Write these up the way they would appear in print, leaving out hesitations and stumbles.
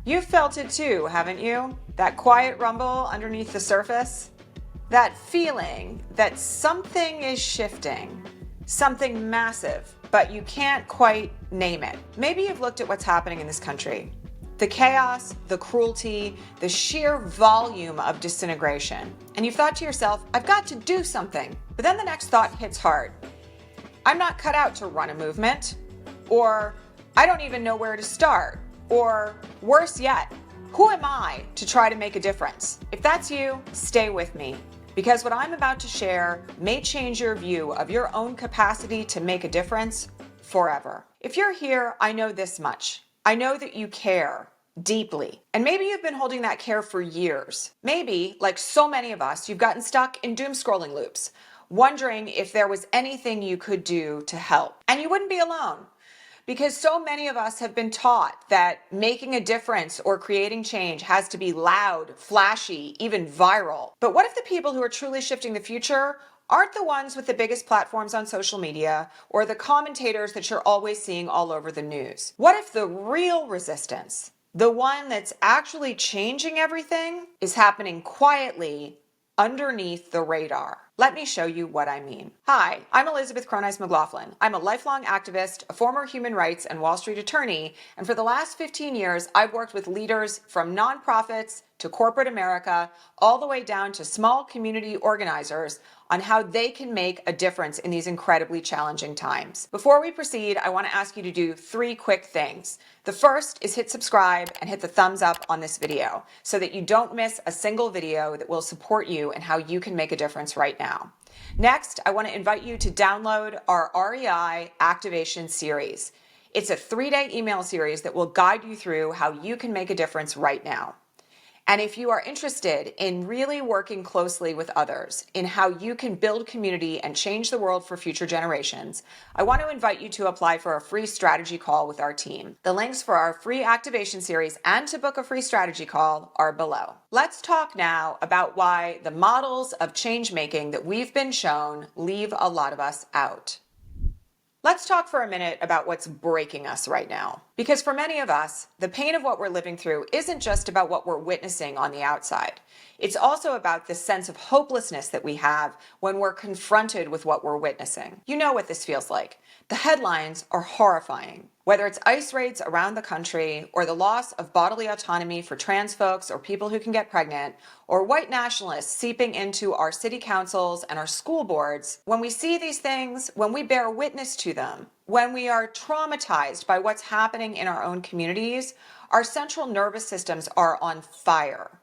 You've felt it too, haven't you? That quiet rumble underneath the surface? That feeling that something is shifting, something massive, but you can't quite name it. Maybe you've looked at what's happening in this country. The chaos, the cruelty, the sheer volume of disintegration. And you've thought to yourself, I've got to do something. But then the next thought hits hard. I'm not cut out to run a movement, or I don't even know where to start, or worse yet, who am I to try to make a difference? If that's you, stay with me, because what I'm about to share may change your view of your own capacity to make a difference forever. If you're here, I know this much. I know that you care deeply, and maybe you've been holding that care for years. Maybe, like so many of us, you've gotten stuck in doom scrolling loops, wondering if there was anything you could do to help. And you wouldn't be alone, because so many of us have been taught that making a difference or creating change has to be loud, flashy, even viral. But what if the people who are truly shifting the future aren't the ones with the biggest platforms on social media or the commentators that you're always seeing all over the news? What if the real resistance, the one that's actually changing everything, is happening quietly underneath the radar? Let me show you what I mean. Hi, I'm Elizabeth Cronise McLaughlin. I'm a lifelong activist, a former human rights and Wall Street attorney, and for the last 15 years, I've worked with leaders from nonprofits to corporate America, all the way down to small community organizers on how they can make a difference in these incredibly challenging times. Before we proceed, I want to ask you to do 3 quick things. The first is hit subscribe and hit the thumbs up on this video so that you don't miss a single video that will support you and how you can make a difference right now. Next, I want to invite you to download our REI Activation Series. It's a 3-day email series that will guide you through how you can make a difference right now. And if you are interested in really working closely with others in how you can build community and change the world for future generations, I want to invite you to apply for a free strategy call with our team. The links for our free activation series and to book a free strategy call are below. Let's talk now about why the models of change making that we've been shown leave a lot of us out. Let's talk for a minute about what's breaking us right now. Because for many of us, the pain of what we're living through isn't just about what we're witnessing on the outside. It's also about the sense of hopelessness that we have when we're confronted with what we're witnessing. You know what this feels like. The headlines are horrifying. Whether it's ICE raids around the country, or the loss of bodily autonomy for trans folks or people who can get pregnant, or white nationalists seeping into our city councils and our school boards, when we see these things, when we bear witness to them, when we are traumatized by what's happening in our own communities, our central nervous systems are on fire.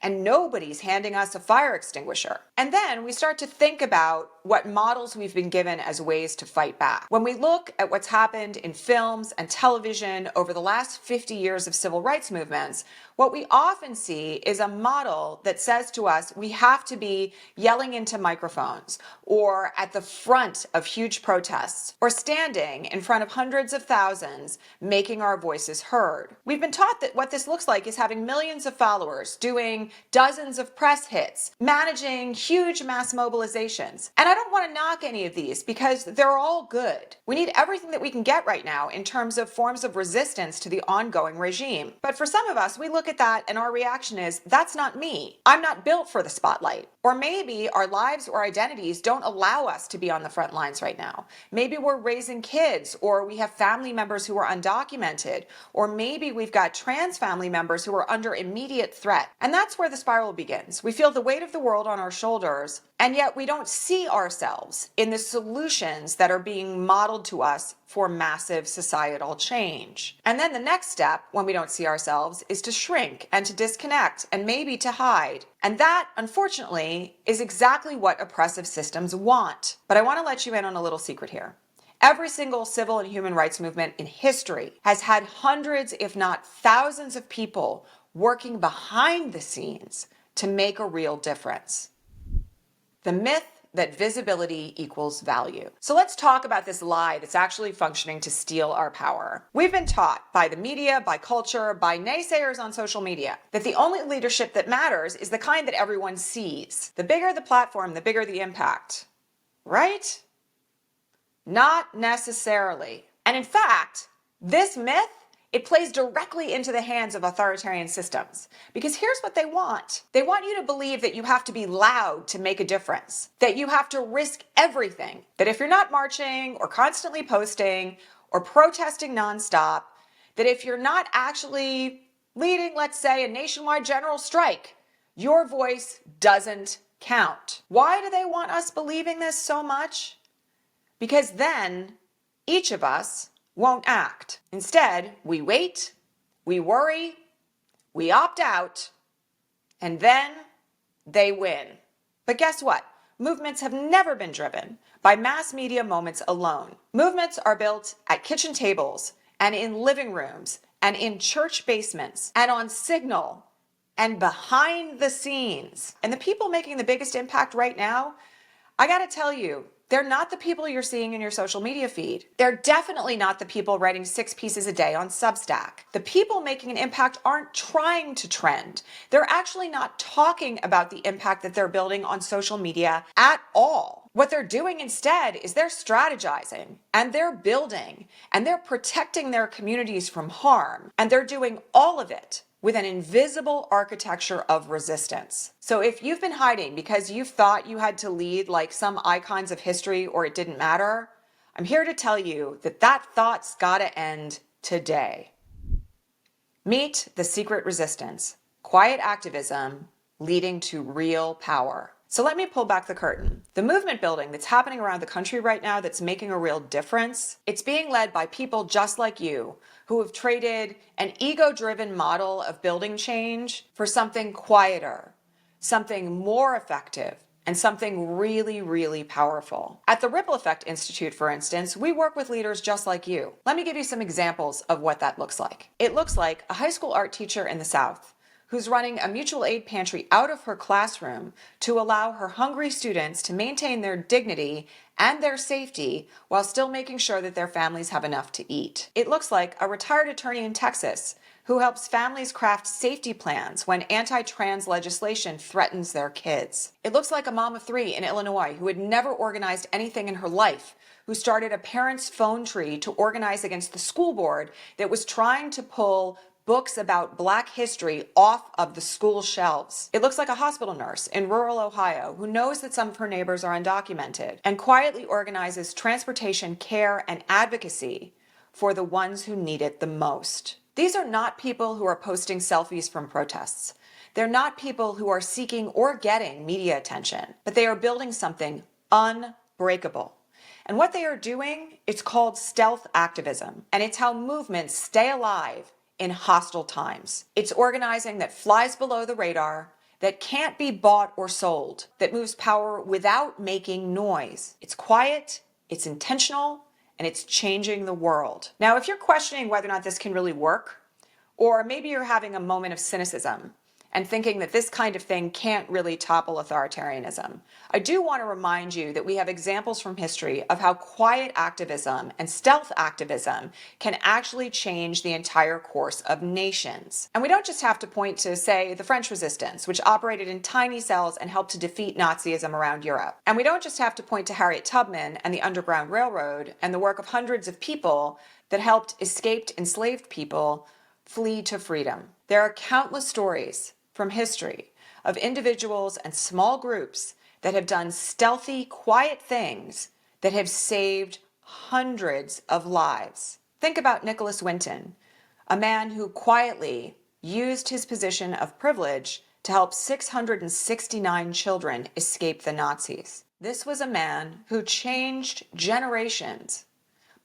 And nobody's handing us a fire extinguisher. And then we start to think about what models we've been given as ways to fight back. When we look at what's happened in films and television over the last 50 years of civil rights movements, what we often see is a model that says to us we have to be yelling into microphones, or at the front of huge protests, or standing in front of hundreds of thousands making our voices heard. We've been taught that what this looks like is having millions of followers, doing dozens of press hits, managing huge mass mobilizations. And I don't want to knock any of these because they're all good. We need everything that we can get right now in terms of forms of resistance to the ongoing regime. But for some of us, we look at that and our reaction is, that's not me. I'm not built for the spotlight. Or maybe our lives or identities don't allow us to be on the front lines right now. Maybe we're raising kids, or we have family members who are undocumented, or maybe we've got trans family members who are under immediate threat. And that's where the spiral begins. We feel the weight of the world on our shoulders, and yet we don't see ourselves in the solutions that are being modeled to us for massive societal change. And then the next step, when we don't see ourselves, is to shrink and to disconnect and maybe to hide. And that, unfortunately, is exactly what oppressive systems want. But I want to let you in on a little secret here. Every single civil and human rights movement in history has had hundreds, if not thousands of people working behind the scenes to make a real difference. The myth that visibility equals value. So let's talk about this lie that's actually functioning to steal our power. We've been taught by the media, by culture, by naysayers on social media, that the only leadership that matters is the kind that everyone sees. The bigger the platform, the bigger the impact. Right? Not necessarily. And in fact, this myth It plays directly into the hands of authoritarian systems. Because here's what they want. They want you to believe that you have to be loud to make a difference, that you have to risk everything, that if you're not marching or constantly posting or protesting nonstop, that if you're not actually leading, let's say, a nationwide general strike, your voice doesn't count. Why do they want us believing this so much? Because then each of us won't act. Instead, we wait, we worry, we opt out, and then they win. But guess what? Movements have never been driven by mass media moments alone. Movements are built at kitchen tables and in living rooms and in church basements and on Signal and behind the scenes. And the people making the biggest impact right now, I gotta tell you, they're not the people you're seeing in your social media feed. They're definitely not the people writing 6 pieces a day on Substack. The people making an impact aren't trying to trend. They're actually not talking about the impact that they're building on social media at all. What they're doing instead is they're strategizing and they're building and they're protecting their communities from harm. And they're doing all of it with an invisible architecture of resistance. So if you've been hiding because you thought you had to lead like some icons of history or it didn't matter, I'm here to tell you that that thought's gotta end today. Meet the secret resistance, quiet activism leading to real power. So let me pull back the curtain. The movement building that's happening around the country right now that's making a real difference, it's being led by people just like you who have traded an ego-driven model of building change for something quieter, something more effective, and something really, really powerful. At the Ripple Effect Institute, for instance, we work with leaders just like you. Let me give you some examples of what that looks like. It looks like a high school art teacher in the South who's running a mutual aid pantry out of her classroom to allow her hungry students to maintain their dignity and their safety while still making sure that their families have enough to eat. It looks like a retired attorney in Texas who helps families craft safety plans when anti-trans legislation threatens their kids. It looks like a mom of 3 in Illinois who had never organized anything in her life, who started a parents' phone tree to organize against the school board that was trying to pull books about Black history off of the school shelves. It looks like a hospital nurse in rural Ohio who knows that some of her neighbors are undocumented and quietly organizes transportation, care, and advocacy for the ones who need it the most. These are not people who are posting selfies from protests. They're not people who are seeking or getting media attention, but they are building something unbreakable. And what they are doing, it's called stealth activism, and it's how movements stay alive in hostile times. It's organizing that flies below the radar, that can't be bought or sold, that moves power without making noise. It's quiet, it's intentional, and it's changing the world. Now, if you're questioning whether or not this can really work, or maybe you're having a moment of cynicism and thinking that this kind of thing can't really topple authoritarianism, I do want to remind you that we have examples from history of how quiet activism and stealth activism can actually change the entire course of nations. And we don't just have to point to, say, the French Resistance, which operated in tiny cells and helped to defeat Nazism around Europe. And we don't just have to point to Harriet Tubman and the Underground Railroad and the work of hundreds of people that helped escaped enslaved people flee to freedom. There are countless stories from history of individuals and small groups that have done stealthy, quiet things that have saved hundreds of lives. Think about Nicholas Winton, a man who quietly used his position of privilege to help 669 children escape the Nazis. This was a man who changed generations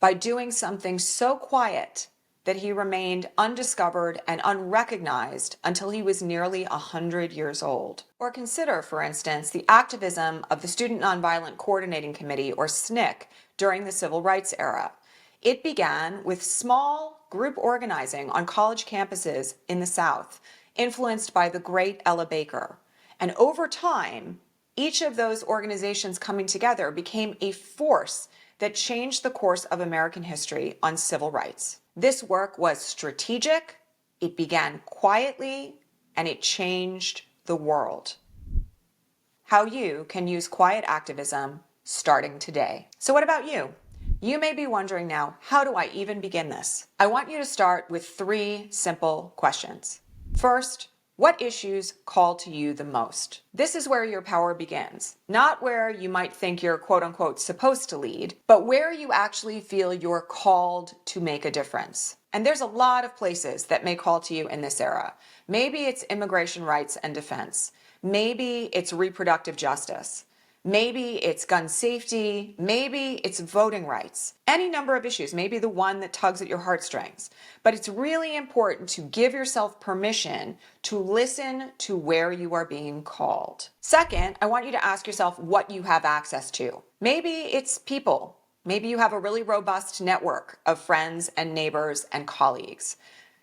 by doing something so quiet that he remained undiscovered and unrecognized until he was nearly 100 years old. Or consider, for instance, the activism of the Student Nonviolent Coordinating Committee, or SNCC, during the Civil Rights era. It began with small group organizing on college campuses in the South, influenced by the great Ella Baker. And over time, each of those organizations coming together became a force that changed the course of American history on civil rights. This work was strategic, it began quietly, and it changed the world. How you can use quiet activism starting today. So what about you? You may be wondering now, how do I even begin this? I want you to start with 3 simple questions. First, what issues call to you the most? This is where your power begins. Not where you might think you're quote unquote supposed to lead, but where you actually feel you're called to make a difference. And there's a lot of places that may call to you in this era. Maybe it's immigration rights and defense. Maybe it's reproductive justice. Maybe it's gun safety, maybe it's voting rights, any number of issues, maybe the one that tugs at your heartstrings. But it's really important to give yourself permission to listen to where you are being called. Second, I want you to ask yourself what you have access to. Maybe it's people. Maybe you have a really robust network of friends and neighbors and colleagues.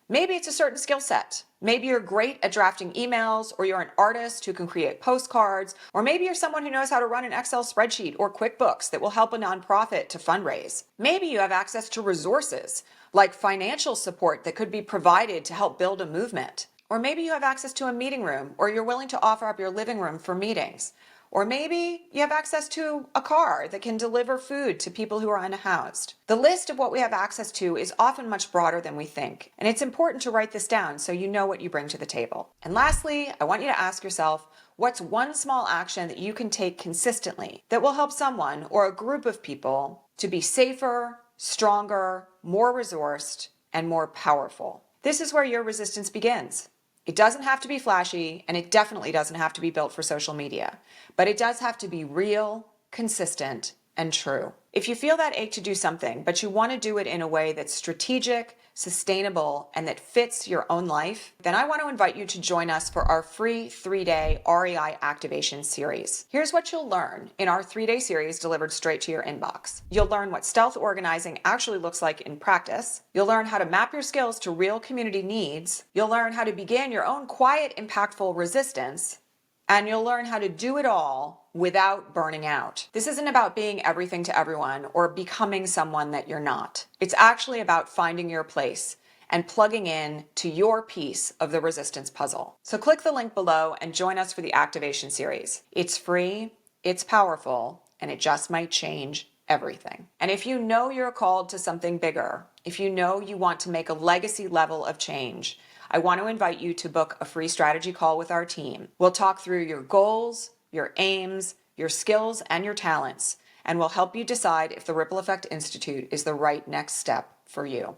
Maybe it's a certain skill set. Maybe you're great at drafting emails, or you're an artist who can create postcards, or maybe you're someone who knows how to run an Excel spreadsheet or QuickBooks that will help a nonprofit to fundraise. Maybe you have access to resources, like financial support that could be provided to help build a movement. Or maybe you have access to a meeting room, or you're willing to offer up your living room for meetings. Or maybe you have access to a car that can deliver food to people who are unhoused. The list of what we have access to is often much broader than we think, and it's important to write this down so you know what you bring to the table. And lastly, I want you to ask yourself, what's one small action that you can take consistently that will help someone or a group of people to be safer, stronger, more resourced, and more powerful? This is where your resistance begins. It doesn't have to be flashy, and it definitely doesn't have to be built for social media, but it does have to be real, consistent, and true. If you feel that ache to do something, but you want to do it in a way that's strategic, sustainable, and that fits your own life, then I want to invite you to join us for our free 3-day REI activation series. Here's what you'll learn in our 3-day series delivered straight to your inbox. You'll learn what stealth organizing actually looks like in practice. You'll learn how to map your skills to real community needs. You'll learn how to begin your own quiet, impactful resistance. And you'll learn how to do it all without burning out. This isn't about being everything to everyone or becoming someone that you're not. It's actually about finding your place and plugging in to your piece of the resistance puzzle. So click the link below and join us for the activation series. It's free, it's powerful, and it just might change everything. And if you know you're called to something bigger, if you know you want to make a legacy level of change, I want to invite you to book a free strategy call with our team. We'll talk through your goals, your aims, your skills, and your talents, and we'll help you decide if the Ripple Effect Institute is the right next step for you.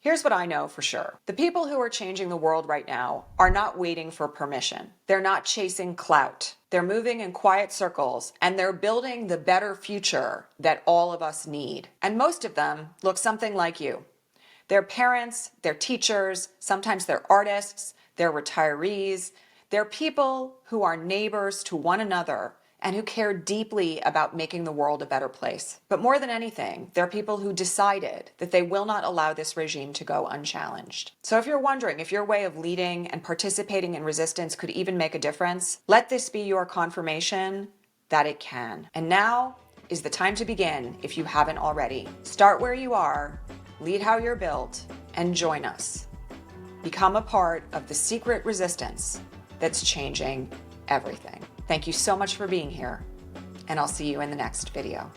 Here's what I know for sure. The people who are changing the world right now are not waiting for permission. They're not chasing clout. They're moving in quiet circles, and they're building the better future that all of us need. And most of them look something like you. They're parents, they're teachers, sometimes they're artists, they're retirees. They're people who are neighbors to one another and who care deeply about making the world a better place. But more than anything, they're people who decided that they will not allow this regime to go unchallenged. So if you're wondering if your way of leading and participating in resistance could even make a difference, let this be your confirmation that it can. And now is the time to begin if you haven't already. Start where you are, lead how you're built, and join us. Become a part of the secret resistance that's changing everything. Thank you so much for being here, and I'll see you in the next video.